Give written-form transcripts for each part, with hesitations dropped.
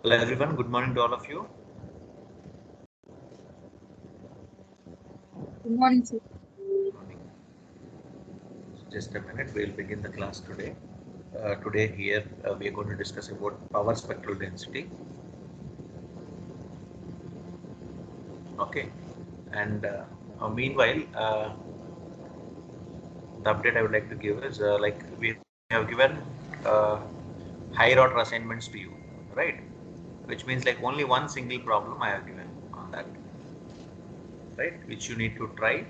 Hello everyone, good morning to all of you. Good morning, sir. Good morning. Just a minute, we'll begin the class today. Today here we are going to discuss about power spectral density. Okay, and meanwhile, the update I would like to give is like we have given uh, higher order assignments to you, right? Which means like only one single problem I have given on that, right? Which you need to try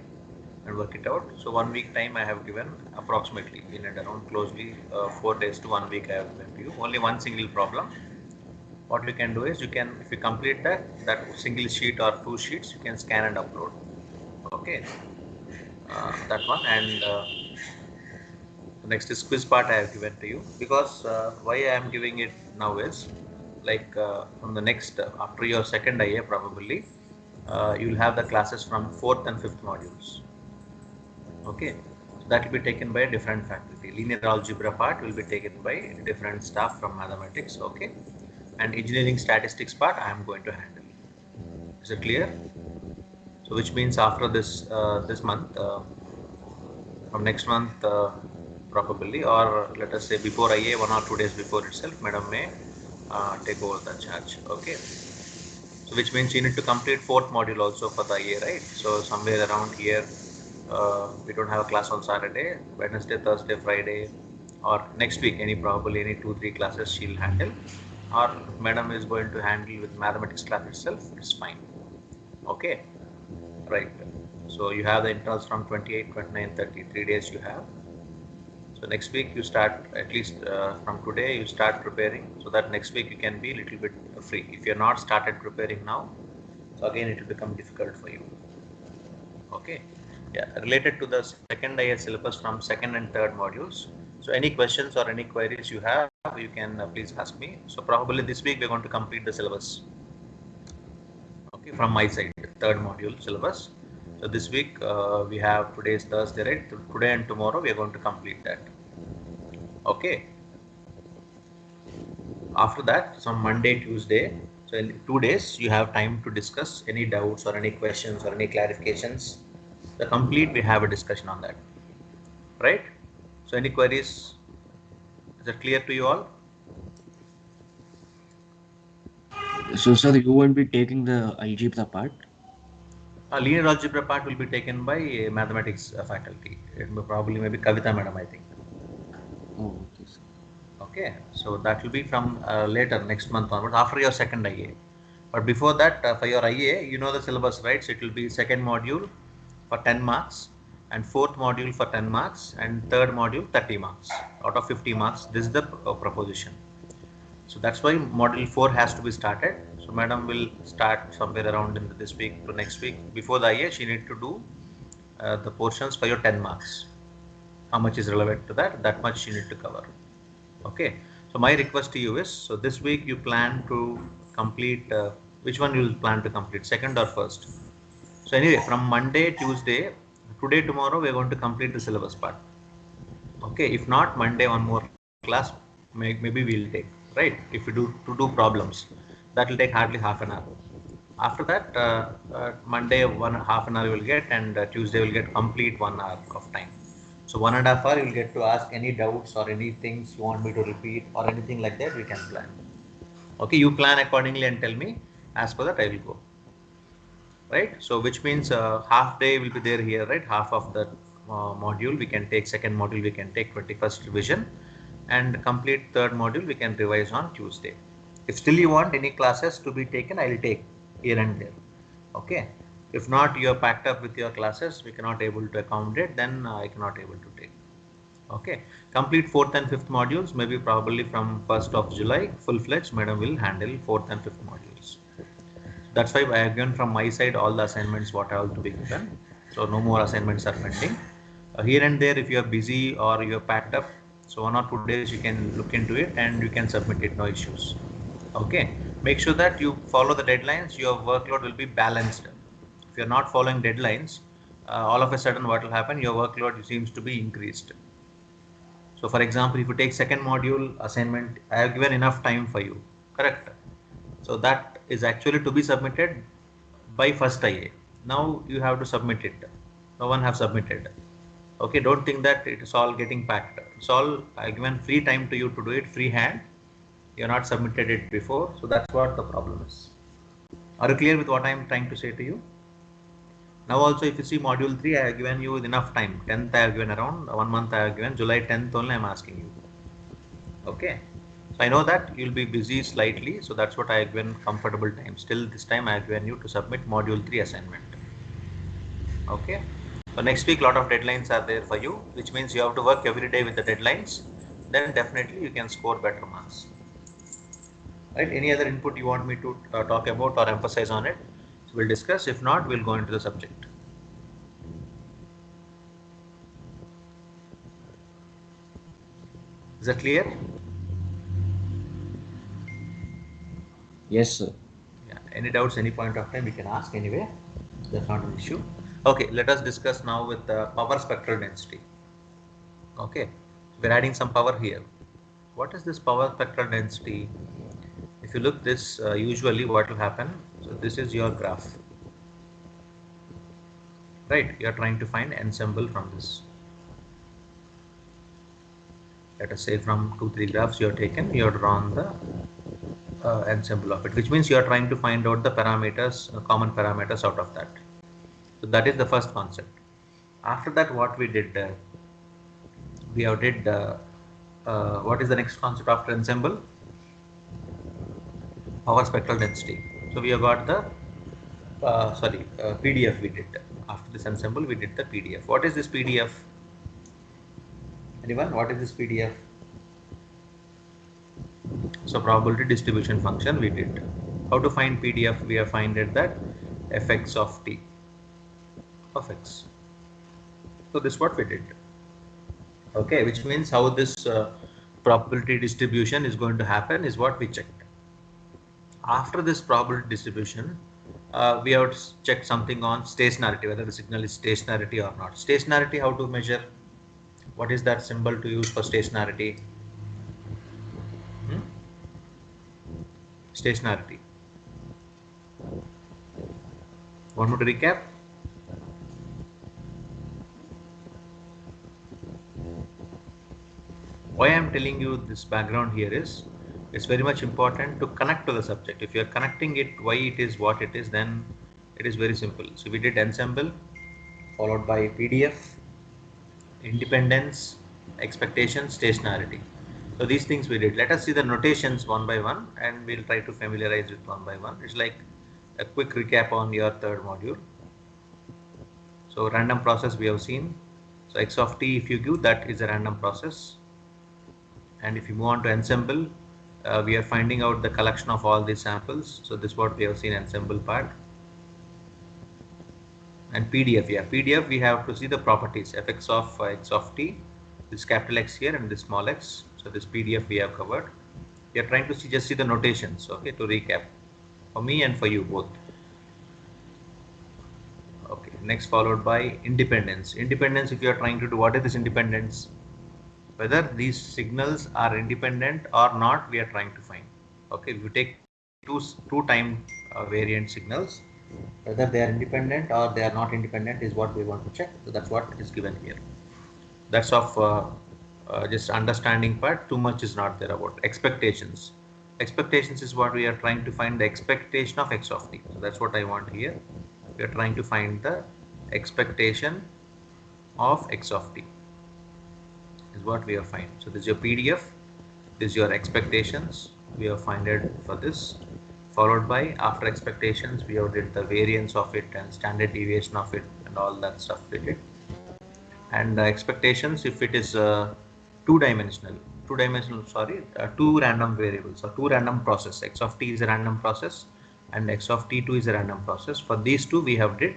and work it out. So 1 week time I have given approximately in and around closely 4 days to 1 week I have given to you. Only one single problem. What you can do is you can, if you complete that single sheet or 2 sheets, you can scan and upload. Okay, that one. And the next is quiz part I have given to you, because why I am giving it now is like from the next after your second IA probably you will have the classes from 4th and 5th modules. Okay, so that will be taken by a different faculty. Linear algebra part will be taken by different staff from mathematics. Okay, and engineering statistics part I am going to handle. Is it clear? So which means after this month, from next month probably, or let us say before IA, 1 or 2 days before itself, madam may take over the charge. Okay, so which means you need to complete 4th module also for the IA, right? So somewhere around here we don't have a class on Saturday, Wednesday, Thursday, Friday, or next week any probably any 2-3 classes she'll handle, or madam is going to handle with mathematics class itself, it's fine. Okay, right? So you have the internals from 28, 29, 30, 3 days you have. So next week you start, at least from today you start preparing, so that next week you can be a little bit free. If you're not started preparing now, so again it will become difficult for you. Okay, yeah, related to the second IA syllabus from second and third modules. So any questions or any queries you have, you can please ask me. So probably this week we're going to complete the syllabus. Okay, from my side, third module syllabus. So this week we have, today is Thursday, right? Today and tomorrow we are going to complete that. Okay. After that, some Monday, Tuesday, so in 2 days you have time to discuss any doubts or any questions or any clarifications. The complete we have a discussion on that, right? So any queries? Is it clear to you all? So, sir, you won't be taking the algebra part? Linear algebra part will be taken by mathematics faculty. It may probably maybe Kavita madam, I think. Oh, okay, sir. Okay, so that will be from later next month onwards after your second IA. But before that, for your IA, you know the syllabus, right? So it will be second module for 10 marks, and 4th module for 10 marks, and third module 30 marks out of 50 marks. This is the proposition. So that's why module 4 has to be started. So madam will start somewhere around in this week to next week. Before the IA, she need to do the portions for your 10 marks. How much is relevant to that? That much she need to cover. Okay, so my request to you is, so this week you plan to complete which one you will plan to complete, second or first? So anyway, from Monday, Tuesday, today, tomorrow we are going to complete the syllabus part. Okay, if not Monday, one more class maybe we'll take, right? If we do to do problems, that will take hardly half an hour. After that Monday 1.5 hour you will get, and Tuesday will get complete 1 hour of time. So 1.5 hour you'll get to ask any doubts or any things you want me to repeat or anything like that, we can plan. Okay, you plan accordingly and tell me, as per that I will go, right? So which means half day will be there here, right? Half of the module we can take, second module we can take 21st revision, and complete third module we can revise on Tuesday. If still you want any classes to be taken, I will take here and there. Okay, if not, you are packed up with your classes, we cannot able to accommodate, then I cannot able to take. Okay, complete 4th and 5th modules, maybe probably from 1st of July full-fledged madam will handle 4th and 5th modules. That's why I have given from my side all the assignments what are to be given. So no more assignments are pending. Here and there, if you are busy or you are packed up, so 1 or 2 days you can look into it and you can submit it, no issues. Okay, make sure that you follow the deadlines. Your workload will be balanced. If you are not following deadlines, all of a sudden what will happen? Your workload seems to be increased. So for example, if you take second module assignment, I have given enough time for you, correct? So that is actually to be submitted by first IA. Now you have to submit it. No one have submitted. Okay, don't think that it is all getting packed. It's all given free time to you to do it free hand. You are not submitted it before, so that's what the problem is. Are you clear with what I am trying to say to you? Now also if you see module 3, I have given you enough time. 10th I have given around 1 month I have given. July 10th only I am asking you. Okay. So I know that you'll be busy slightly, so that's what I have given comfortable time. Still this time I have given you to submit module 3 assignment. Okay. So next week lot of deadlines are there for you, which means you have to work every day with the deadlines. Then definitely you can score better marks. Right? Any other input you want me to talk about or emphasize on it? So we'll discuss. If not, we'll go into the subject. Is that clear? Yes, sir. Yeah. Any doubts, any point of time, we can ask anyway. That's not an issue. Okay, let us discuss now with the power spectral density. Okay, we're adding some power here. What is this power spectral density? If you look this, usually what will happen, so this is your graph. Right, you are trying to find ensemble from this. Let us say from 2-3 graphs you have taken, you have drawn the ensemble of it, which means you are trying to find out the parameters, common parameters out of that. So that is the first concept. After that, what we did, we have did what is the next concept after ensemble? Power spectral density. So we have got the PDF we did. After this ensemble, we did the PDF. What is this PDF? Anyone? What is this PDF? So probability distribution function we did. How to find PDF? We have finded that fx of t of x. So this is what we did. Okay, which means how this probability distribution is going to happen is what we checked. After this probability distribution, we have to check something on stationarity, whether the signal is stationarity or not. Stationarity, how to measure? What is that symbol to use for stationarity? Stationarity. Want me to recap? Why I am telling you this background here is, it's very much important to connect to the subject. If you are connecting it, why it is what it is, then it is very simple. So we did ensemble, followed by PDF, independence, expectation, stationarity. So these things we did. Let us see the notations one by one, and we'll try to familiarize with one by one. It's like a quick recap on your third module. So random process we have seen. So x of t, if you give, that is a random process. And if you move on to ensemble, we are finding out the collection of all these samples. So this is what we have seen, ensemble part. And PDF, yeah, PDF we have to see the properties, fx of x of t, this capital X here and this small x. So this PDF we have covered. We are trying to see, just see the notations, okay, to recap for me and for you both. Okay, next followed by independence. Independence, if you are trying to do, what is this independence? Whether these signals are independent or not, we are trying to find. Okay, if you take two time variant signals, whether they are independent or they are not independent is what we want to check. So that's what is given here. That's of just understanding part. Too much is not there about expectations. Expectations is what we are trying to find, the expectation of x of t. So that's what I want here. We are trying to find the expectation of x of t is what we have find. So this is your PDF, this is your expectations, we have find it for this, followed by after expectations we have did the variance of it and standard deviation of it and all that stuff we did. And expectations, if it is two random variables or two random process, x of t is a random process and x of t2 is a random process. For these two we have did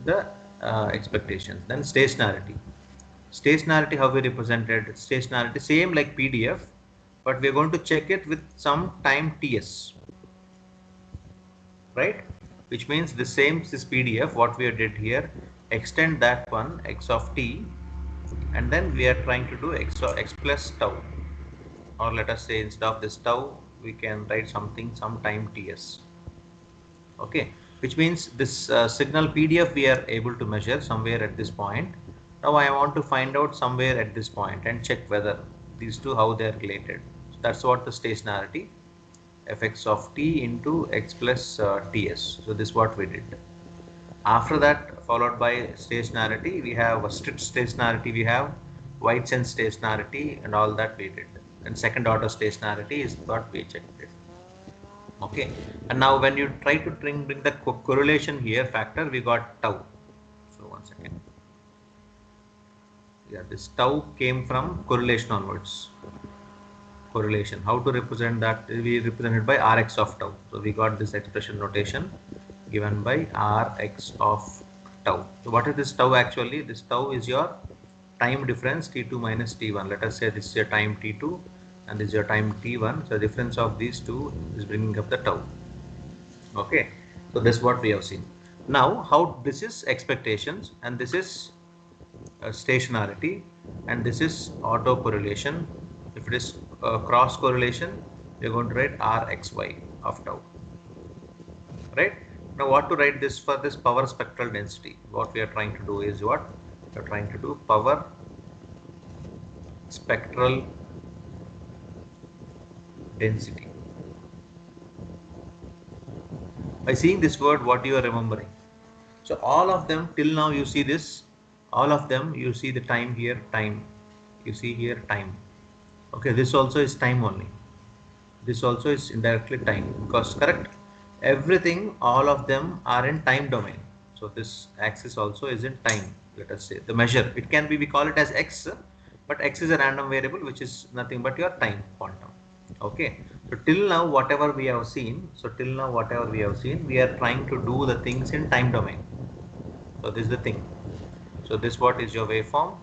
the expectations. Then stationarity. Stationarity, how we represented stationarity, same like PDF, but we are going to check it with some time ts, right? Which means the same is PDF, what we did here, extend that one x of t, and then we are trying to do x plus tau, or let us say instead of this tau we can write something, some time ts. Okay, which means this signal PDF we are able to measure somewhere at this point. Now I want to find out somewhere at this point and check whether these two, how they are related. So that's what the stationarity, fx of t into x plus ts. So this is what we did. After that, followed by stationarity, we have a strict stationarity, we have white sense stationarity, and all that we did. And second order stationarity is what we checked it. Okay, and now when you try to bring the correlation here factor, we got tau. So 1 second. Yeah, this tau came from correlation onwards. Correlation, how to represent that? We represented by Rx of tau. So we got this expression notation given by Rx of tau. So what is this tau actually? This tau is your time difference T2 minus T1. Let us say this is your time T2 and this is your time T1. So the difference of these two is bringing up the tau. Okay, so this is what we have seen. Now how this is expectations and this is stationarity and this is autocorrelation. If it is cross correlation, we are going to write Rxy of tau. Right? Now what to write this for this power spectral density? What we are trying to do is what? We are trying to do power spectral density. By seeing this word, what you are remembering? So all of them till now you see this, all of them you see the time here, time. You see here time. Okay, this also is time only. This also is indirectly time because correct. Everything, all of them are in time domain. So this axis also is in time. Let us say the measure. It can be, we call it as x, but x is a random variable which is nothing but your time quantum. Okay. So till now whatever we have seen. So till now whatever we have seen, we are trying to do the things in time domain. So this is the thing. So this what is your waveform,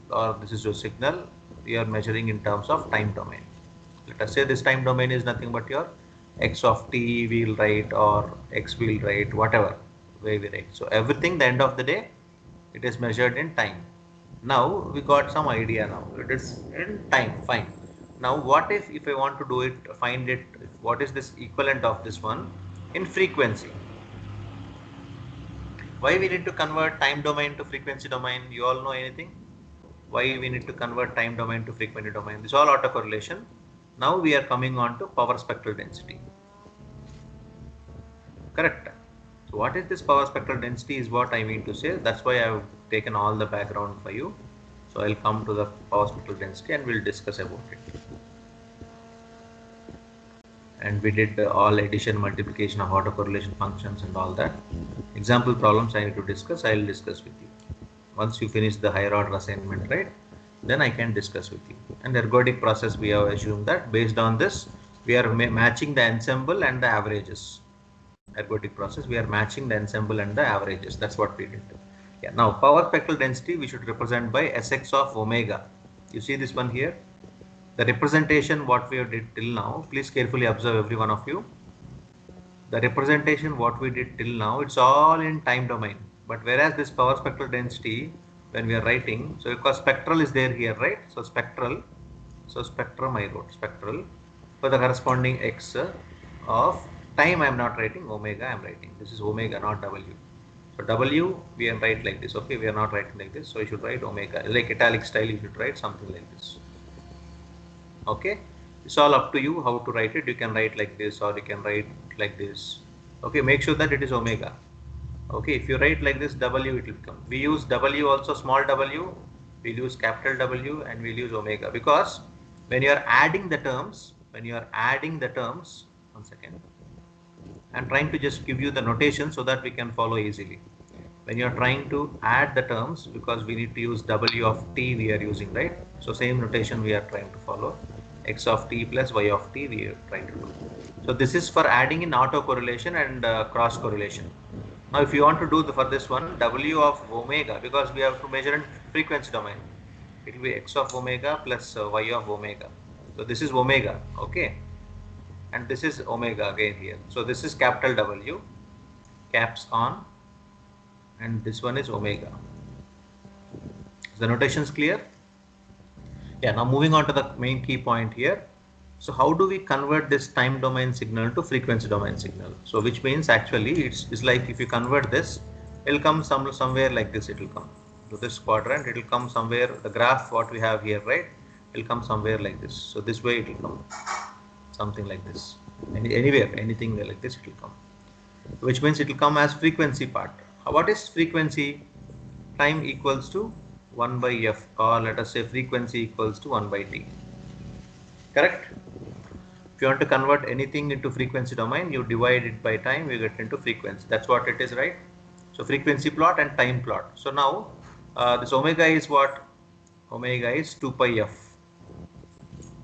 or this is your signal. We are measuring in terms of time domain. Let us say this time domain is nothing but your x of t we'll write or x we'll write, whatever way we write. So everything, the end of the day, it is measured in time. Now we got some idea now. It is in time, fine. Now what if I want to do it, find it, what is this equivalent of this one in frequency? Why we need to convert time domain to frequency domain? You all know anything? Why we need to convert time domain to frequency domain? This is all autocorrelation. Now we are coming on to power spectral density. Correct. So what is this power spectral density is what I mean to say. That's why I have taken all the background for you. So I'll come to the power spectral density and we'll discuss about it. And we did all addition, multiplication of autocorrelation functions and all that. Example problems I need to discuss, I will discuss with you. Once you finish the higher order assignment, right, then I can discuss with you. And ergodic process, we have assumed that based on this, we are matching the ensemble and the averages. Ergodic process, we are matching the ensemble and the averages. That's what we did. Yeah. Now power spectral density we should represent by Sx of omega. You see this one here. The representation what we did till now, please carefully observe every one of you. The representation what we did till now, it's all in time domain. But whereas this power spectral density, when we are writing, so because spectral is there here, right? So spectral, so spectrum I wrote spectral for the corresponding x of time. I am not writing omega, I am writing. This is omega, not w. So w we are write like this. Okay, we are not writing like this. So you should write omega, like italic style. You should write something like this. Okay, it's all up to you how to write it. You can write like this or you can write like this. Okay, make sure that it is omega. Okay, if you write like this w, it will become. We use w also, small w, we'll use capital W, and we'll use omega because when you are adding the terms, one second, I'm trying to just give you the notation so that we can follow easily. When you are trying to add the terms, because we need to use w of t we are using, right? So same notation we are trying to follow. X of t plus y of t we are trying to do. So this is for adding in autocorrelation and cross correlation. Now if you want to do for this one, w of omega, because we have to measure in frequency domain, it will be x of omega plus y of omega. So this is omega, okay, and this is omega again here. So this is capital W, caps on, and this one is omega. Is the notation clear? Yeah, now moving on to the main key point here. So how do we convert this time domain signal to frequency domain signal? So which means actually it's like if you convert this, it'll come somewhere like this. It will come to this quadrant. It will come somewhere. The graph what we have here, right? It'll come somewhere like this. So this way it will come something like this. Anywhere, anything like this it will come. Which means it will come as frequency part. What is frequency? Time equals to 1 by f, or let us say frequency equals to 1 by t. Correct? If you want to convert anything into frequency domain, you divide it by time, you get into frequency. That's what it is, right? So frequency plot and time plot. So now this omega is what? Omega is 2 pi f.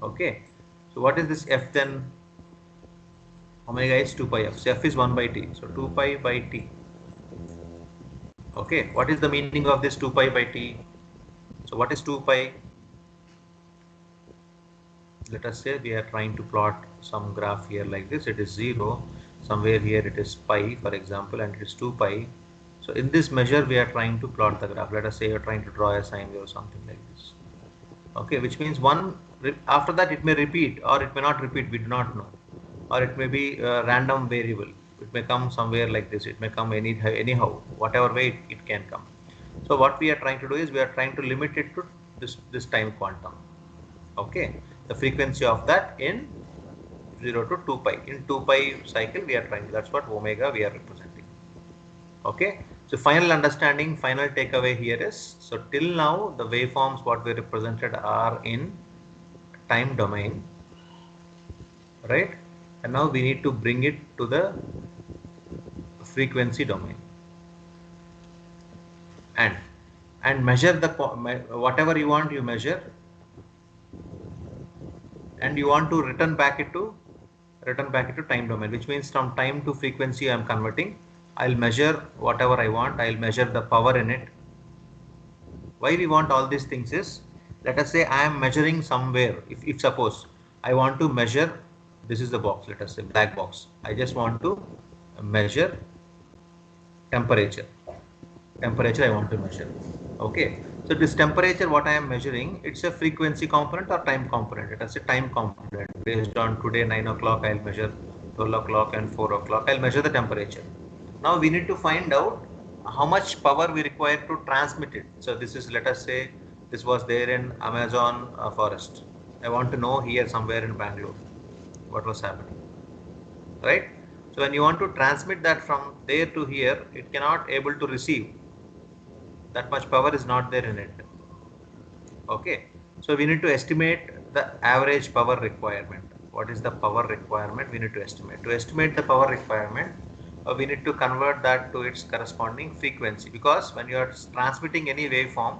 Okay. So what is this f then? Omega is 2 pi f. So f is 1 by t. So 2 pi by t. Okay. What is the meaning of this 2 pi by t? So what is 2 pi? Let us say we are trying to plot some graph here like this. It is 0. Somewhere here it is pi, for example, and it is 2 pi. So in this measure we are trying to plot the graph. Let us say you are trying to draw a sine wave or something like this. Okay, which means after that it may repeat or it may not repeat, we do not know. Or it may be a random variable. It may come somewhere like this. It may come anyhow, whatever way it can come. So what we are trying to do is we are trying to limit it to this time quantum. Okay, the frequency of that in 0 to 2 pi. In 2 pi cycle we are trying, that's what omega we are representing. Okay, so final understanding, final takeaway here is, so till now the waveforms what we represented are in time domain, right? And now we need to bring it to the frequency domain and measure the whatever you want, you measure, and you want to return back it to time domain, which means from time to frequency I am converting. I'll measure whatever I want. I'll measure the power in it. Why we want all these things is, let us say I am measuring somewhere. If suppose I want to measure, this is the box, let us say black box. I just want to measure temperature. Temperature I want to measure. Okay. So this temperature what I am measuring, it's a frequency component or time component. Let us say time component. Based on today 9 o'clock I'll measure 12 o'clock and 4 o'clock. I'll measure the temperature. Now we need to find out how much power we require to transmit it. So this is, let us say this was there in Amazon forest. I want to know here somewhere in Bangalore what was happening, right? So when you want to transmit that from there to here, it cannot able to receive. That much power is not there in it. Okay, so we need to estimate the average power requirement. What is the power requirement? We need to estimate. To estimate the power requirement, we need to convert that to its corresponding frequency, because when you are transmitting any waveform,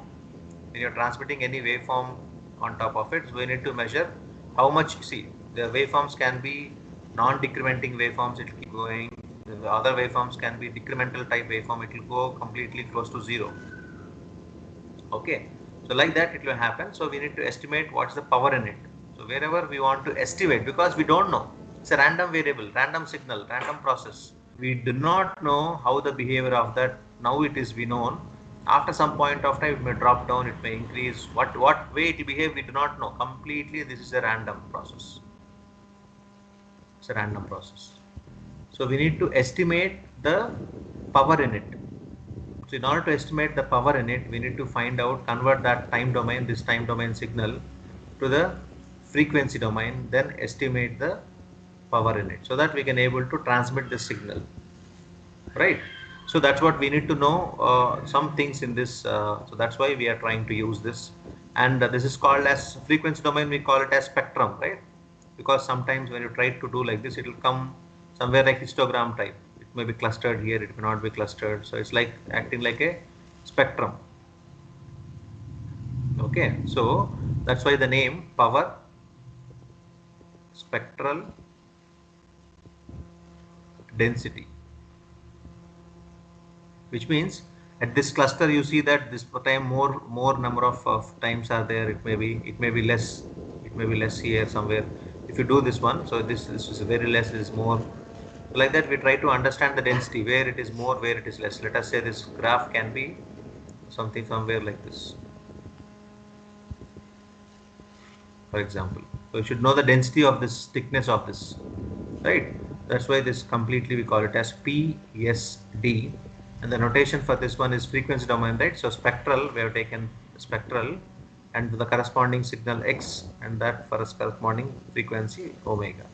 on top of it, so we need to measure how much. See, the waveforms can be non-decrementing waveforms, it will keep going. The other waveforms can be decremental type waveform, it will go completely close to 0. Okay, so like that it will happen. So we need to estimate what's the power in it. So wherever we want to estimate, because we don't know, it's a random variable, random signal, random process. We do not know how the behavior of that, now it is we known. After some point of time it may drop down, it may increase. What way it will behave, we do not know. Completely this is a random process. It's a random process. So we need to estimate the power in it. So in order to estimate the power in it, we need to find out, convert that time domain, this time domain signal to the frequency domain, then estimate the power in it, so that we can able to transmit the signal, right? So that's what we need to know, some things in this. So that's why we are trying to use this, and this is called as frequency domain. We call it as spectrum, right? Because sometimes when you try to do like this, it will come somewhere like histogram type. It may be clustered here, it may not be clustered. So it's like acting like a spectrum. Okay, so that's why the name power spectral density, which means at this cluster you see that this time more number of times are there. It may be less, here somewhere. If you do this one, so this is very less, this is more. Like that we try to understand the density, where it is more, where it is less. Let us say this graph can be something somewhere like this, for example. So you should know the density of this, thickness of this, right? That's why this completely we call it as PSD, and the notation for this one is frequency domain, right? So spectral, we have taken spectral, and the corresponding signal X, and that for its corresponding frequency omega.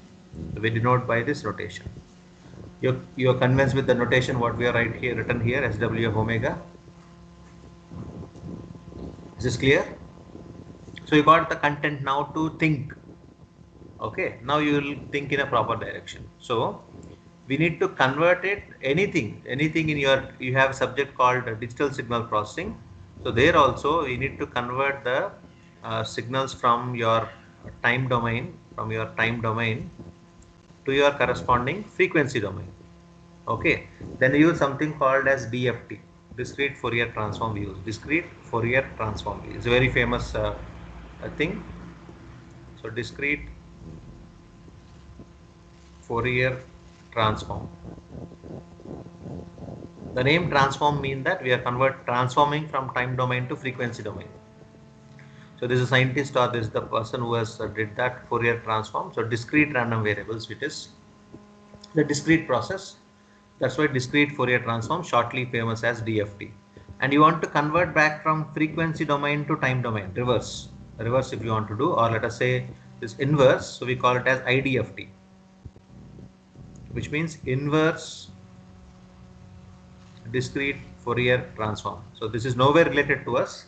So we denote by this notation. You're convinced with the notation what we are written here, SW of omega. Is this clear? So you got the content now to think. Okay, now you will think in a proper direction. So we need to convert it, anything in your, you have a subject called digital signal processing. So there also we need to convert the signals from your time domain, to your corresponding frequency domain. Okay, then use something called as DFT, discrete Fourier transform views. Discrete Fourier transform view is a very famous thing. So discrete Fourier transform. The name transform means that we are transforming from time domain to frequency domain. So this is a scientist, or this is the person who has did that Fourier transform. So discrete random variables, it is the discrete process. That's why discrete Fourier transform, shortly famous as DFT. And you want to convert back from frequency domain to time domain, reverse if you want to do, or let us say this inverse. So we call it as IDFT, which means inverse discrete Fourier transform. So this is nowhere related to us,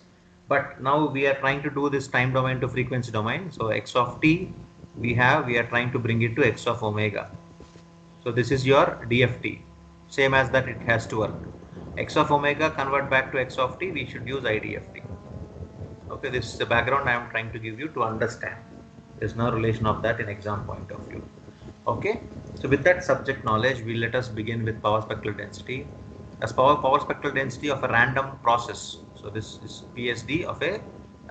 but now we are trying to do this time domain to frequency domain. So X of t we are trying to bring it to X of omega. So this is your DFT, same as that it has to work. X of omega convert back to X of t, we should use IDFT. Okay, this is the background I am trying to give you to understand. There's no relation of that in exam point of view. Okay, so with that subject knowledge, let us begin with power spectral density. As power spectral density of a random process. So this is PSD of a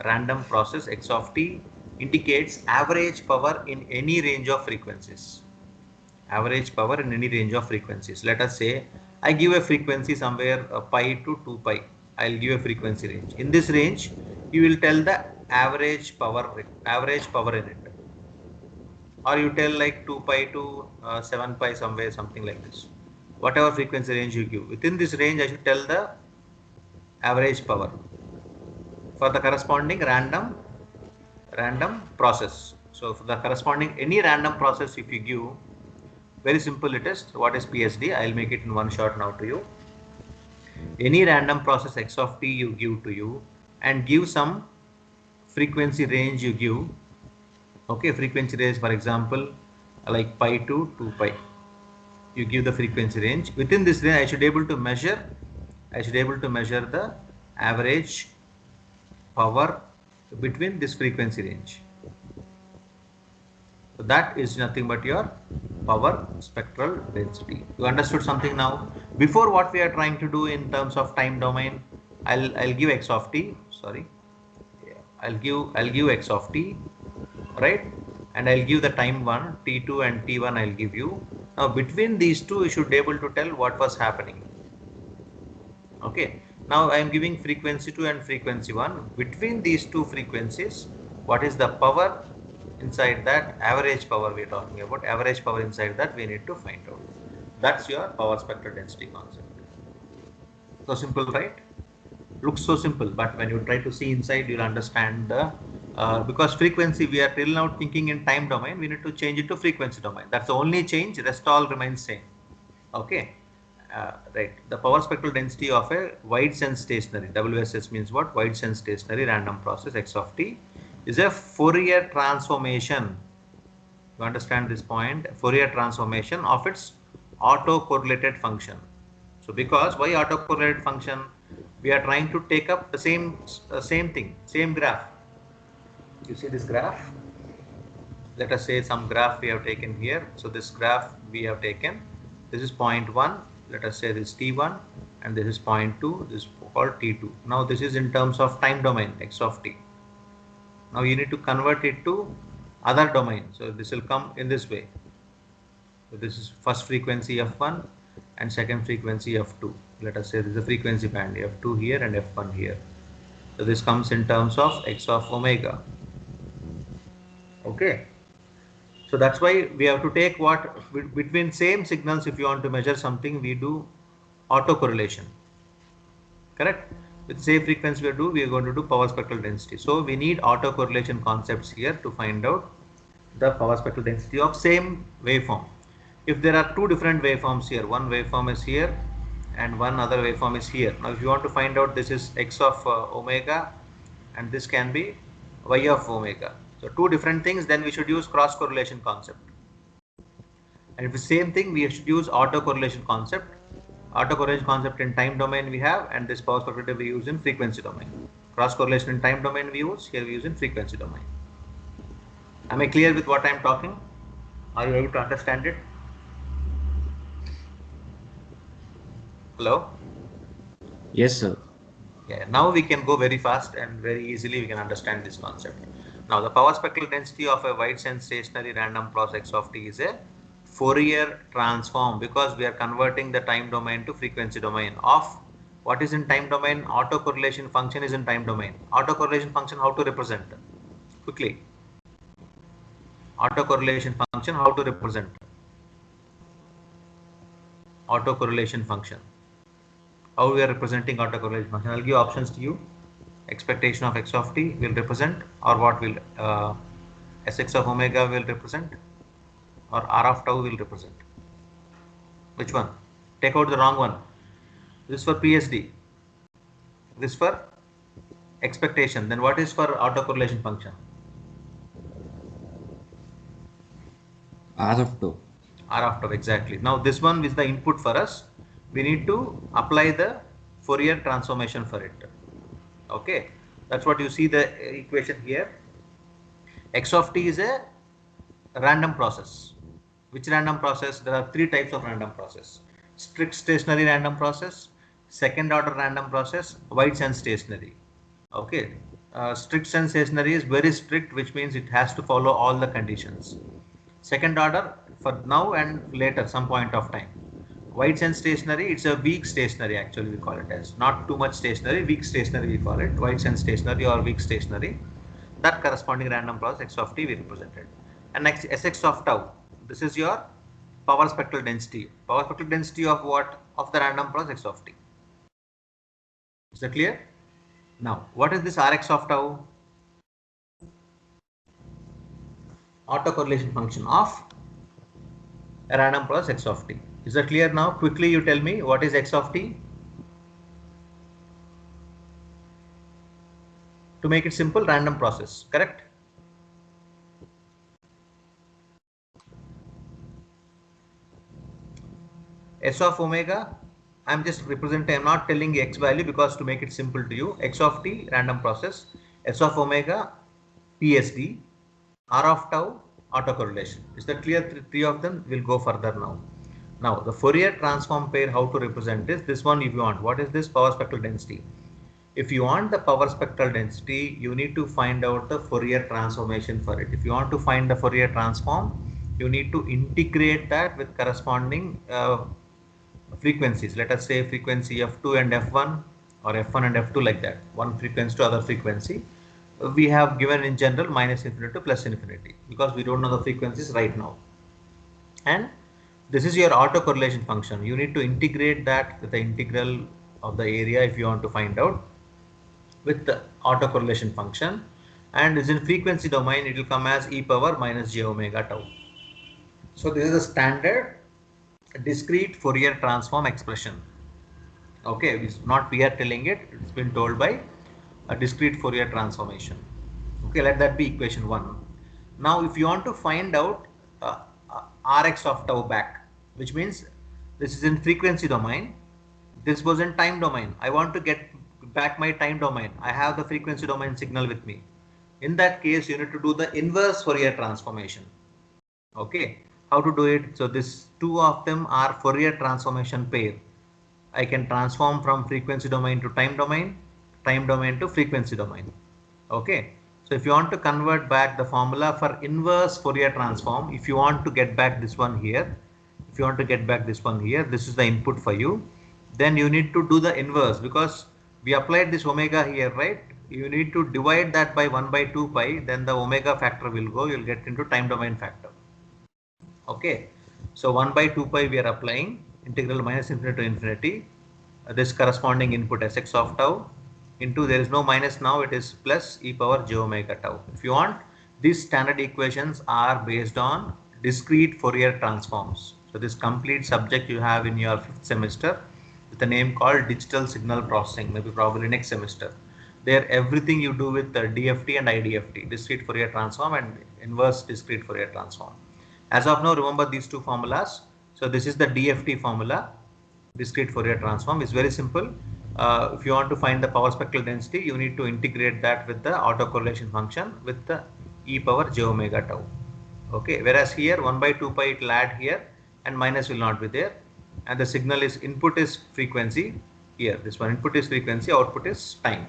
random process. X of t indicates average power in any range of frequencies. Average power in any range of frequencies. Let us say I give a frequency somewhere pi to 2 pi. I'll give a frequency range. In this range, you will tell the average power in it. Or you tell like 2 pi to 7 pi somewhere, something like this. Whatever frequency range you give, within this range I should tell the average power for the corresponding random process. So for the corresponding any random process, if you give, very simple it is. What is PSD? I'll make it in one shot now to you. Any random process X of t you give to you, and give some frequency range you give. Okay, frequency range, for example, like pi to 2 pi. You give the frequency range. Within this range, I should be able to measure the average power between this frequency range. So that is nothing but your power spectral density. You understood something now? Before, what we are trying to do in terms of time domain, I'll give X of t. Sorry, I'll give X of t, right? And I'll give the time one, t2 and t1. I'll give you. Now between these two, you should be able to tell what was happening. Okay. Now I am giving frequency 2 and frequency 1. Between these two frequencies, what is the power inside that? Average power we are talking about. Average power inside that we need to find out. That's your power spectral density concept. So simple, right? Looks so simple, but when you try to see inside, you'll understand the because frequency we are till now thinking in time domain, we need to change it to frequency domain. That's the only change. Rest all remains same. Okay, right. The power spectral density of a wide sense stationary, WSS means what? Wide sense stationary random process X of t is a Fourier transformation. You understand this point? Fourier transformation of its autocorrelated function. So because why autocorrelated function? We are trying to take up the same thing, same graph. You see this graph? Let us say some graph we have taken here. So this graph we have taken, this is point 1. Let us say this t1, and this is point 2. This is called t2. Now this is in terms of time domain X of t. Now you need to convert it to other domain. So this will come in this way. So this is first frequency f1 and second frequency f2. Let us say this is a frequency band f2 here and f1 here. So this comes in terms of X of omega. Okay. So that's why we have to take what between same signals. If you want to measure something, we do autocorrelation. Correct? With same frequency we are going to do power spectral density. So we need autocorrelation concepts here to find out the power spectral density of same waveform. If there are two different waveforms here, one waveform is here and one other waveform is here. Now if you want to find out, this is x of omega and this can be y of omega. So two different things, then we should use cross correlation concept. And if the same thing, we should use autocorrelation concept. Autocorrelation concept in time domain we have, and this power spectrometer we use in frequency domain. Cross correlation in time domain we use, here we use in frequency domain. Am I clear with what I am talking? Are you able to understand it? Hello? Yes, sir. Yeah, now we can go very fast and very easily we can understand this concept. Now the power spectral density of a wide sense stationary random process x of t is a Fourier transform, because we are converting the time domain to frequency domain of what is in time domain. Autocorrelation function is in time domain. Autocorrelation function, how to represent? Quickly. Autocorrelation function, how to represent? Autocorrelation function. How we are representing autocorrelation function? I'll give options to you. Expectation of x of t will represent, or what will Sx of omega will represent, or R of tau will represent. Which one? Take out the wrong one. This is for PSD. This is for expectation. Then what is for autocorrelation function? R of tau. R of tau, exactly. Now this one is the input for us. We need to apply the Fourier transformation for it. Okay, that's what you see the equation here. X of t is a random process. Which random process? There are three types of random process: strict stationary random process, second order random process, wide sense stationary. Okay, strict sense stationary is very strict, which means it has to follow all the conditions. Second order for now and later some point of time. Wide sense stationary, it's a weak stationary, actually we call it as, not too much stationary, weak stationary we call it, wide sense stationary or weak stationary. That corresponding random process x of t we represented. And next Sx of tau, this is your power spectral density. Power spectral density of what? Of the random process x of t. Is that clear? Now what is this Rx of tau? Autocorrelation function of a random process x of t. Is that clear now? Quickly you tell me, what is x of t? To make it simple, random process, correct? S of omega, I'm just representing, I'm not telling x value because to make it simple to you. X of t, random process. S of omega, PSD. R of tau, autocorrelation. Is that clear? Three of them. Will go further now. Now the Fourier transform pair, how to represent this one if you want. What is this? Power spectral density. If you want the power spectral density, you need to find out the Fourier transformation for it. If you want to find the Fourier transform, you need to integrate that with corresponding frequencies. Let us say frequency f2 and f1, or f1 and f2, like that, one frequency to other frequency. We have given in general minus infinity to plus infinity, because we don't know the frequencies right now. And this is your autocorrelation function. You need to integrate that with the integral of the area if you want to find out with the autocorrelation function, and is in frequency domain, it will come as e power minus j omega tau. So this is a standard discrete Fourier transform expression. Okay, it's not we are telling it, it's been told by a discrete Fourier transformation. Okay, let that be equation 1. Now if you want to find out Rx of tau back, which means this is in frequency domain, this was in time domain. I want to get back my time domain. I have the frequency domain signal with me. In that case, you need to do the inverse Fourier transformation. Okay, how to do it? So this two of them are Fourier transformation pair. I can transform from frequency domain to time domain to frequency domain. Okay, so if you want to convert back the formula for inverse Fourier transform, if you want to get back this one here, this is the input for you. Then you need to do the inverse, because we applied this omega here, right? you need to divide that by 1 by 2 pi, then the omega factor will go, you'll get into time domain factor. Okay, so 1 by 2 pi we are applying, integral minus infinity to infinity, this corresponding input Sx of tau into, there is no minus now, it is plus e power j omega tau. If you want, these standard equations are based on discrete Fourier transforms. So this complete subject you have in your 5th semester with a name called digital signal processing, maybe probably next semester. There everything you do with DFT and IDFT, discrete Fourier transform and inverse discrete Fourier transform. As of now, remember these two formulas. So this is the DFT formula, discrete Fourier transform. Is very simple. If you want to find the power spectral density, you need to integrate that with the autocorrelation function with the e power j omega tau. Okay, whereas here 1 by 2 pi it will add here and minus will not be there, and the signal is input is frequency here. This one input is frequency, output is time.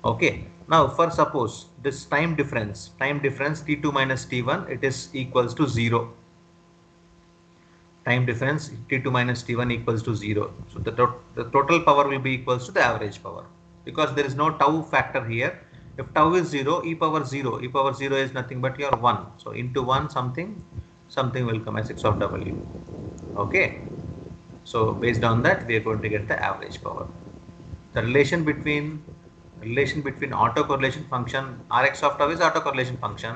Okay, now for suppose this time difference t2 minus t1, it is equals to 0. Time difference t2 minus t1 equals to 0. So the total power will be equals to the average power, because there is no tau factor here. If tau is 0, e power 0 is nothing but your 1. So into 1 something will come as Sx of w. Okay, so based on that we are going to get the average power. The relation between autocorrelation function Rx of tau is autocorrelation function,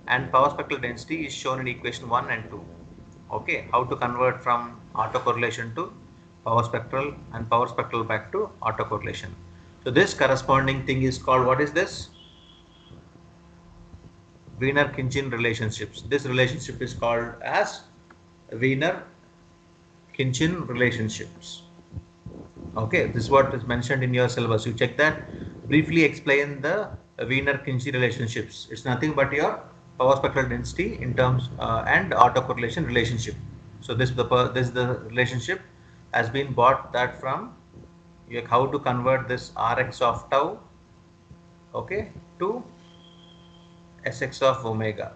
and power spectral density is shown in equation 1 and 2. Okay, how to convert from autocorrelation to power spectral and power spectral back to autocorrelation. So this corresponding thing is called, what is this? Wiener-Khinchin relationships. This relationship is called as Wiener-Khinchin relationships. Okay, this is what is mentioned in your syllabus. You check that. Briefly explain the Wiener-Khinchin relationships. It's nothing but your power spectral density in terms and autocorrelation relationship. So this is the relationship has been bought that from how to convert this Rx of tau, okay, to Sx of omega,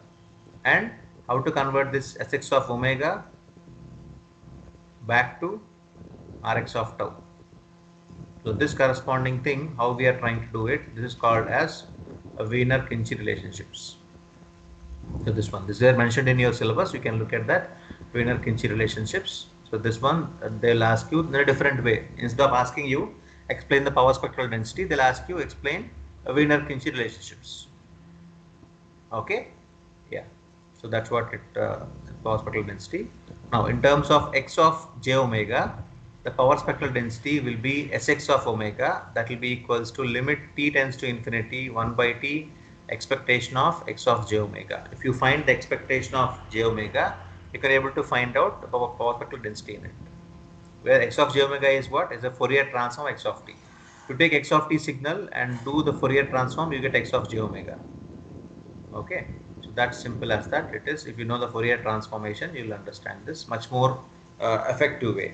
and how to convert this Sx of omega back to Rx of tau. So this corresponding thing, how we are trying to do it, this is called as a Wiener-Khinchin relationships. So this is mentioned in your syllabus. You can look at that, Wiener-Khinchin relationships. So this one they'll ask you in a different way. Instead of asking you explain the power spectral density, they'll ask you explain Wiener-Khinchin relationships. Okay, yeah. So that's what it power spectral density. Now in terms of x of j omega, the power spectral density will be Sx of omega, that will be equals to limit t tends to infinity 1 by t expectation of x of j omega. If you find the expectation of j omega, you can able to find out the power spectral density in it, where x of j omega is what? Is a Fourier transform x of t. If you take x of t signal and do the Fourier transform, you get x of j omega. Okay, so that's simple as that it is. If you know the Fourier transformation, you will understand this much more effective way.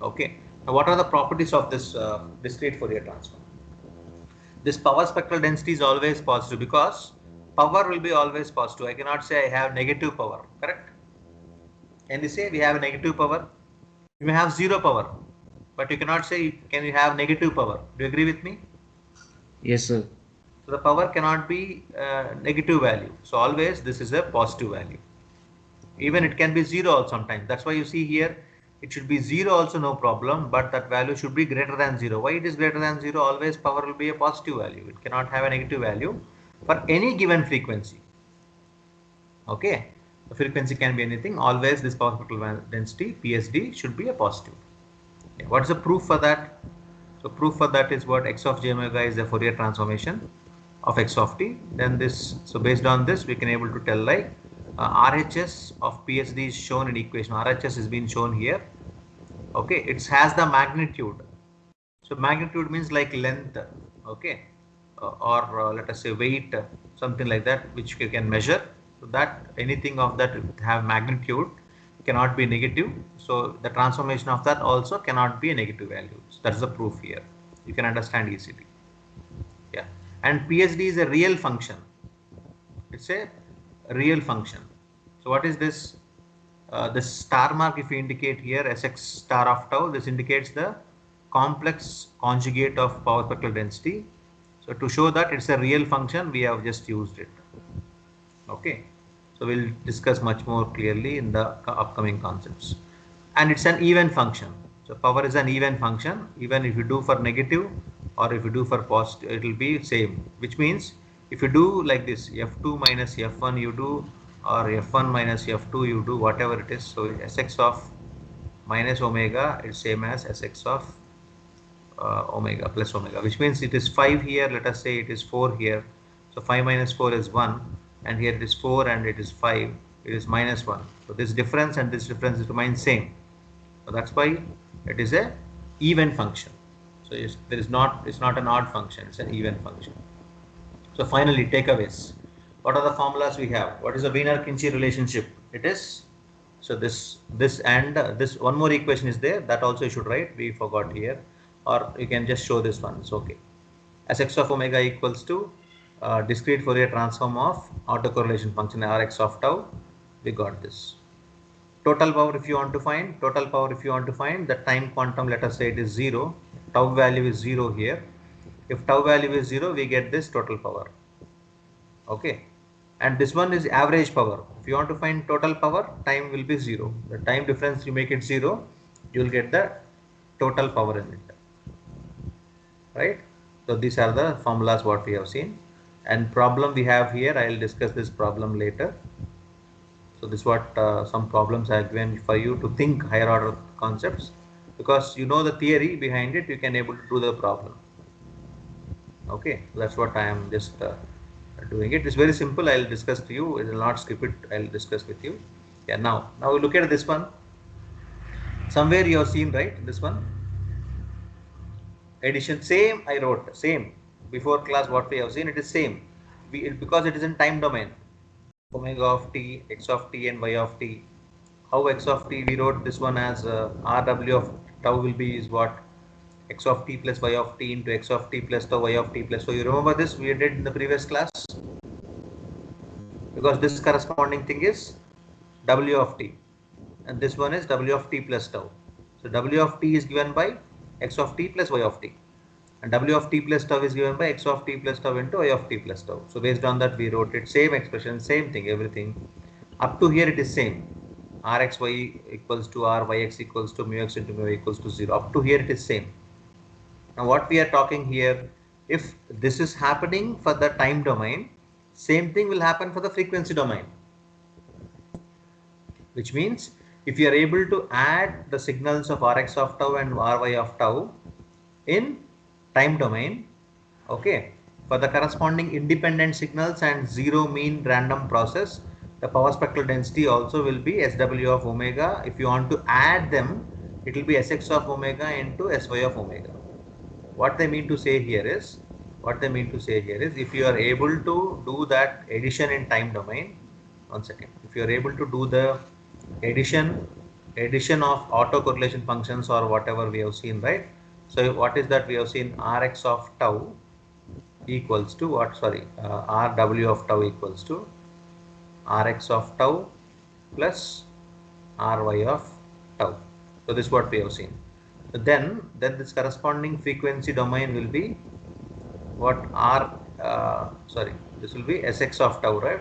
Okay, now what are the properties of this discrete Fourier transform? This power spectral density is always positive, because power will be always positive. I cannot say I have negative power, correct? Can you say we have a negative power? You may have zero power, but you cannot say can you have negative power. Do you agree with me? Yes, sir. So the power cannot be negative value. So always this is a positive value. Even it can be zero sometimes. That's why you see here it should be 0 also, no problem, but that value should be greater than 0. Why it is greater than 0? Always power will be a positive value. It cannot have a negative value for any given frequency. Okay, the frequency can be anything. Always this power spectral density PSD should be a positive. Okay. What is the proof for that? So proof for that is what? X of j omega is a Fourier transformation of x of t. Then this, so based on this we can able to tell like RHS of PSD is shown in equation. RHS is being shown here. Okay, it has the magnitude. So magnitude means like length. Okay, or let us say weight, something like that, which you can measure. So that anything of that have magnitude cannot be negative. So the transformation of that also cannot be a negative value. So that's the proof here. You can understand easily. Yeah, and PSD is a real function. It's a real function. So what is this? The star mark, if you indicate here Sx star of tau, this indicates the complex conjugate of power spectral density, So to show that it's a real function, we have just used it. Okay. So we'll discuss much more clearly in the upcoming concepts. And it's an even function. So power is an even function. Even if you do for negative or if you do for positive, it will be same. Which means if you do like this, f2 minus f1 you do, or f1 minus f2 you do, whatever it is. So sx of minus omega is same as sx of omega plus omega, which means it is 5 here, let us say it is 4 here. So 5 minus 4 is 1, and here it is 4 and it is 5, it is minus 1. So this difference and this difference is remain same. So that's why it is a even function. So it's not an odd function, it's an even function. So finally, takeaways. What are the formulas we have? What is the Wiener-Kinchy relationship? It is, so this and this one more equation is there, that also you should write, we forgot here, or you can just show this one, it's okay. Sx of omega equals to discrete Fourier transform of autocorrelation function Rx of tau. We got this. Total power if you want to find, the time quantum, let us say it is 0, tau value is 0 here. If tau value is 0, we get this total power. Okay. And this one is average power. If you want to find total power, time will be 0. The time difference, you make it 0, you will get the total power in it. Right? So these are the formulas what we have seen. And problem we have here, I will discuss this problem later. So this is what some problems I have given for you to think higher order concepts, because you know the theory behind it, you can able to do the problem. Okay, that's what I am just doing it. It's very simple. I'll discuss to you. I will not skip it. I'll discuss with you. Yeah. Now we look at this one. Somewhere you have seen, right? This one. Addition. Same. I wrote same before class. What we have seen, it is same. Because it is in time domain. Omega of t, x of t, and y of t. How x of t? We wrote this one as Rw of tau will be is what? X of t plus y of t into x of t plus tau y of t plus. So you remember this we did in the previous class, because this corresponding thing is w of t and this one is w of t plus tau. So w of t is given by x of t plus y of t, and w of t plus tau is given by x of t plus tau into y of t plus tau. So based on that we wrote it, same expression, same thing, everything up to here it is same. Rxy equals to ryx equals to mu x into mu y equals to 0. Up to here it is same. Now what we are talking here, if this is happening for the time domain, same thing will happen for the frequency domain. Which means if you are able to add the signals of Rx of tau and Ry of tau in time domain, okay, for the corresponding independent signals and zero mean random process, the power spectral density also will be SW of omega. If you want to add them, it will be Sx of omega into Sy of omega. What they mean to say here is, if you are able to do that addition in time domain, one second, if you are able to do the addition of autocorrelation functions or whatever we have seen, right? So what is that we have seen? Rx of tau equals to what? Sorry, Rw of tau equals to Rx of tau plus Ry of tau. So this is what we have seen. Then this corresponding frequency domain will be what? This will be Sx of tau, right?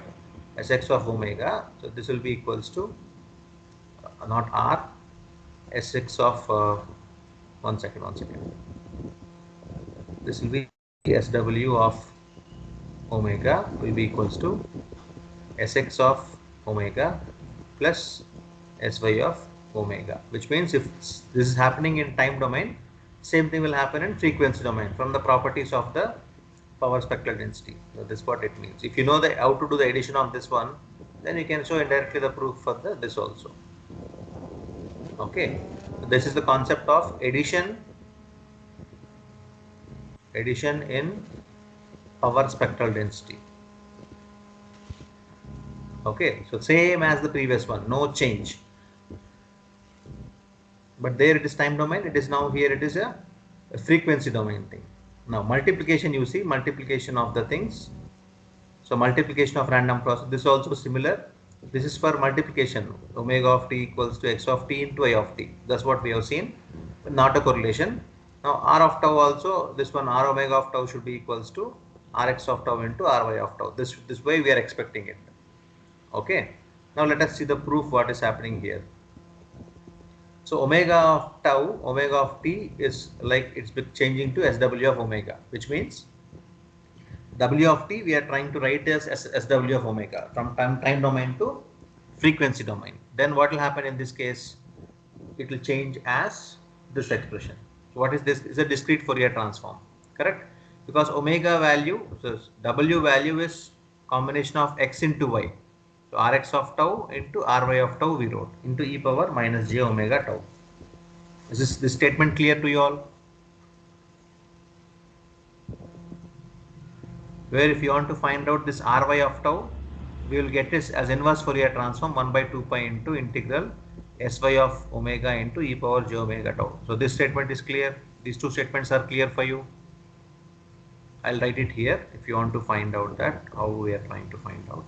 Sx of omega. So this will be equals to not R, Sx of one second. This will be Sw of omega will be equals to Sx of omega plus Sy of omega, which means if this is happening in time domain, same thing will happen in frequency domain from the properties of the power spectral density. So this is what it means. If you know how to do the addition of this one, then you can show indirectly the proof for this also. Okay, so this is the concept of addition in power spectral density. Okay, so same as the previous one, no change. But there it is time domain, it is now here it is a frequency domain thing. Now multiplication, you see multiplication of the things. So multiplication of random process, this is also similar. This is for multiplication, omega of t equals to x of t into y of t. That's what we have seen. Not a correlation. Now r of tau also, this one r omega of tau should be equals to rx of tau into ry of tau. This way we are expecting it. Okay. Now let us see the proof what is happening here. So omega of tau, omega of t is like it's changing to SW of omega, which means W of t we are trying to write as SW of omega from time domain to frequency domain. Then what will happen in this case? It will change as this expression. So what is this? Is a discrete Fourier transform, correct? Because omega value, so W value is combination of x into y. So Rx of tau into Ry of tau we wrote into e power minus j omega tau. Is this statement clear to you all? Where if you want to find out this Ry of tau, we will get this as inverse Fourier transform 1 by 2 pi into integral sy of omega into e power j omega tau. So this statement is clear. These two statements are clear for you. I'll write it here if you want to find out that how we are trying to find out.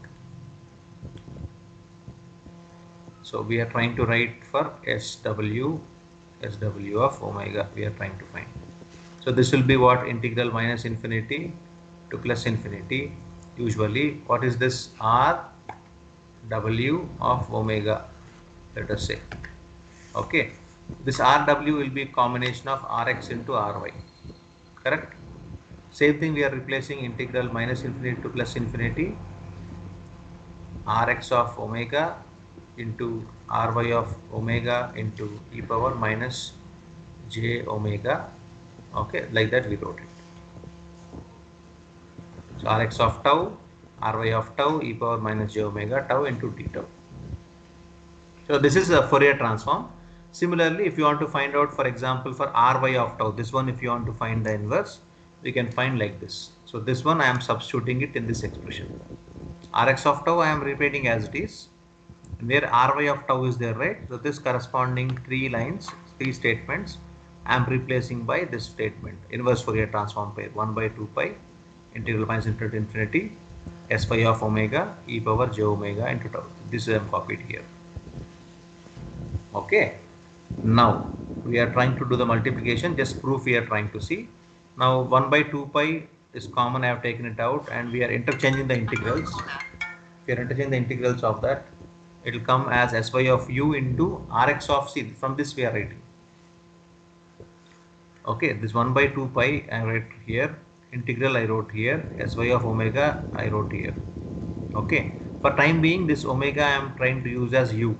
So we are trying to write for SW of omega we are trying to find. So this will be what? Integral minus infinity to plus infinity. Usually what is this? R W of omega, let us say. Okay, this RW will be a combination of Rx into Ry, correct? Same thing we are replacing integral minus infinity to plus infinity Rx of omega into Ry of omega into e power minus j omega. Okay, like that we wrote it. So Rx of tau, Ry of tau, e power minus j omega tau into t tau. So this is a Fourier transform. Similarly, if you want to find out, for example, for Ry of tau, this one if you want to find the inverse, we can find like this. So this one I am substituting it in this expression. Rx of tau I am repeating as it is. Where Ry of tau is there, right? So this corresponding three lines, three statements, I am replacing by this statement, inverse Fourier transform pair 1 by 2 pi integral minus infinity to infinity sy of omega e power j omega into tau. This I am copied here. Okay. Now we are trying to do the multiplication, just proof we are trying to see. Now 1 by 2 pi is common, I have taken it out, and we are interchanging the integrals. If you are interchanging the integrals of that, it will come as sy of u into rx of c. From this we are writing. Okay, this 1 by 2 pi I write here, integral I wrote here, sy of omega I wrote here. Okay, for time being this omega I am trying to use as u.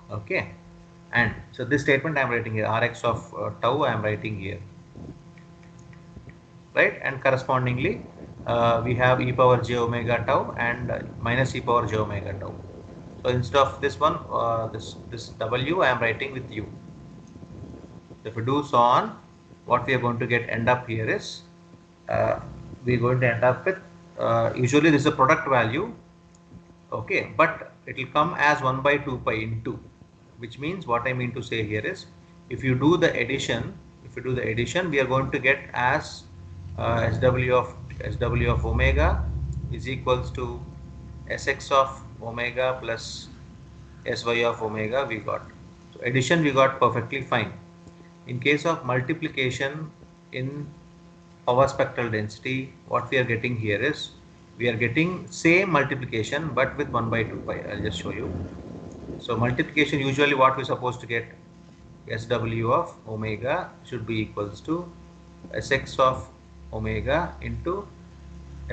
Okay, and so this statement I am writing here, Rx of tau I am writing here, right? And correspondingly we have e power j omega tau and minus e power j omega tau. So instead of this one, this w I am writing with u. So if we do so on, what we are going to end up here is we are going to end up with usually this is a product value. Okay, but it will come as 1 by 2 pi into, which means what I mean to say here is if you do the addition, we are going to get as SW of omega is equals to Sx of omega plus Sy of omega we got. So addition we got perfectly fine. In case of multiplication in power spectral density, what we are getting here is we are getting same multiplication but with 1 by 2 pi. I'll just show you. So multiplication usually what we're supposed to get, SW of omega should be equals to Sx of omega into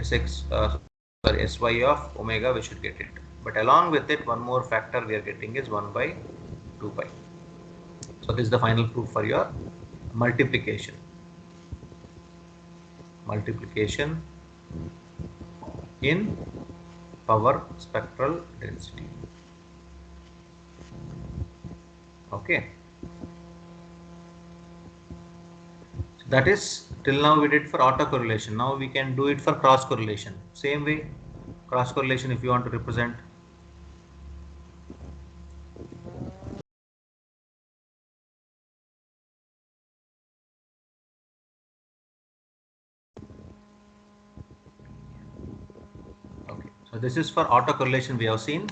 Sy of omega, we should get it. But along with it, one more factor we are getting is 1 by 2 pi. So this is the final proof for your multiplication. Multiplication in power spectral density. Okay. So that is till now we did for autocorrelation. Now we can do it for cross correlation. Same way, cross correlation if you want to represent. Okay. So this is for autocorrelation we have seen.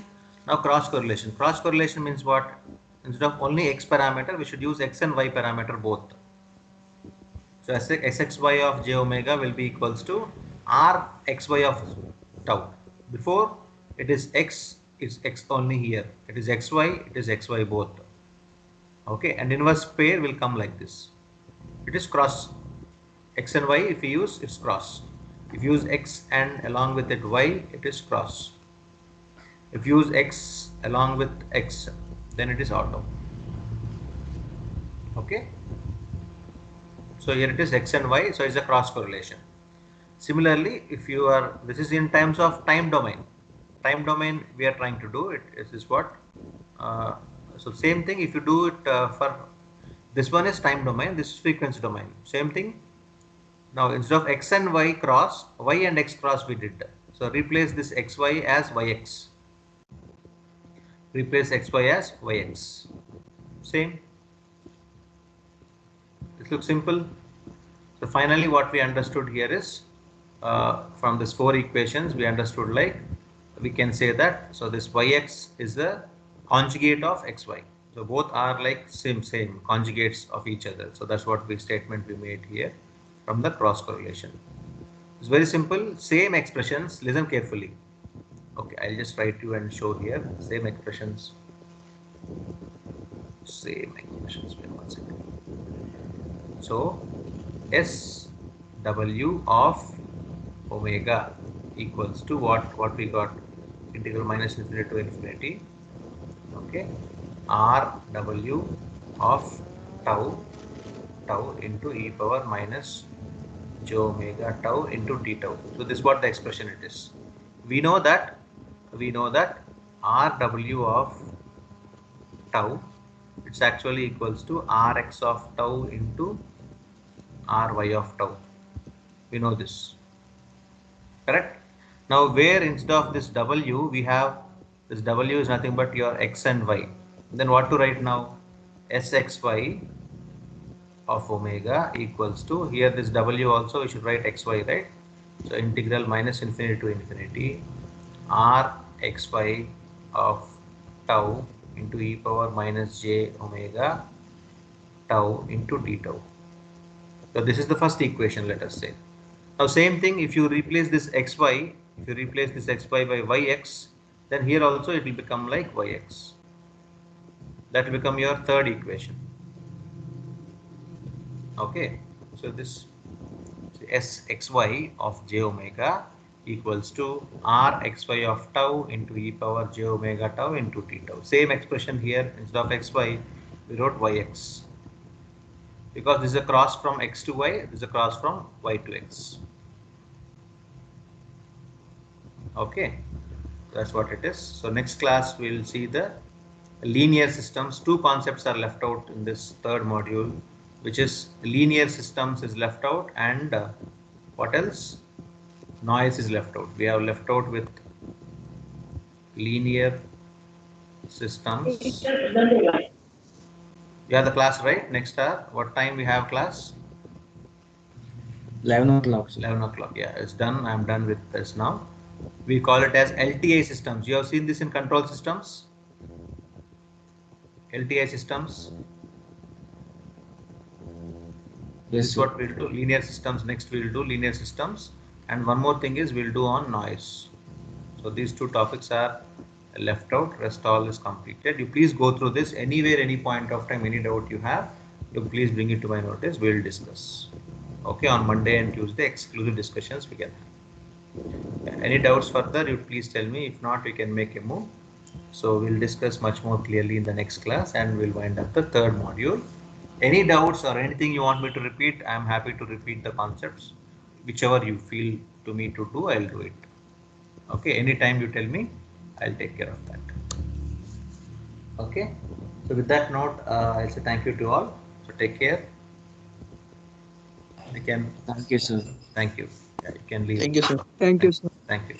Now cross correlation. Cross correlation means what? Instead of only x parameter, we should use x and y parameter both. So Sxy of j omega will be equals to R xy of tau. Before it is x only here. It is xy, it is xy both. Okay, and inverse pair will come like this. It is cross. X and y, if you use, it's cross. If you use x and along with it y, it is cross. If you use x along with x, then it is auto. Okay. So here it is x and y, so it's a cross correlation. Similarly, if you are, this is in terms of time domain. Time domain we are trying to do it. This is what. So same thing. If you do it for this one is time domain, this is frequency domain. Same thing. Now instead of x and y cross, y and x cross we did. So replace this xy as yx. Replace xy as yx. Same. This looks simple. So finally what we understood here is from this 4 equations we understood, like we can say that, so this yx is the conjugate of xy. So both are like same conjugates of each other. So that's what the statement we made here from the cross correlation. It's very simple. Same expressions. Listen carefully. Okay, I'll just write you and show here. Same expressions. Same expressions. Wait 1 second. So SW of omega equals to what we got? Integral minus infinity to infinity. Okay. RW of tau into e power minus j omega tau into t tau. So this is what the expression it is. We know that RW of tau, it's actually equals to Rx of tau into Ry of tau. We know this. Correct? Now where instead of this W we have this W is nothing but your x and y. Then what to write now? Sxy of omega equals to, here this W also we should write xy, right? So integral minus infinity to infinity Rxy of tau into e power minus j omega tau into t tau. So this is the first equation, let us say. Now same thing, if you replace this xy, by yx, then here also it will become like yx. That will become your third equation. Okay, so this Sxy of j omega equals to Rxy of tau into e power j omega tau into t tau. Same expression here, instead of xy we wrote yx. Because this is a cross from x to y, this is a cross from y to x. Okay, that's what it is. So next class we will see the linear systems. 2 concepts are left out in this third module, which is linear systems is left out, and what else? Noise is left out. We have left out with linear systems. You have the class, right? Next hour, what time we have class? 11 o'clock. 11 o'clock. Yeah, it's done. I'm done with this now. We call it as LTI systems. You have seen this in control systems. LTI systems. Yes, This is what we'll do. Linear systems. Next we'll do linear systems. And one more thing is we'll do on noise. So these 2 topics are left out. Rest all is completed. You please go through this anywhere, any point of time, any doubt you have, you please bring it to my notice. We'll discuss. Okay, on Monday and Tuesday, exclusive discussions we can have. Any doubts further, you please tell me. If not, we can make a move. So we'll discuss much more clearly in the next class, and we'll wind up the third module. Any doubts or anything you want me to repeat, I'm happy to repeat the concepts. Whichever you feel to me to do, I'll do it. Okay, anytime you tell me, I'll take care of that. Okay, so with that note, I'll say thank you to all. So take care. You can. Thank you, sir. Thank you. Yeah, you can leave. Thank you, sir. Thank you, sir. Thank you.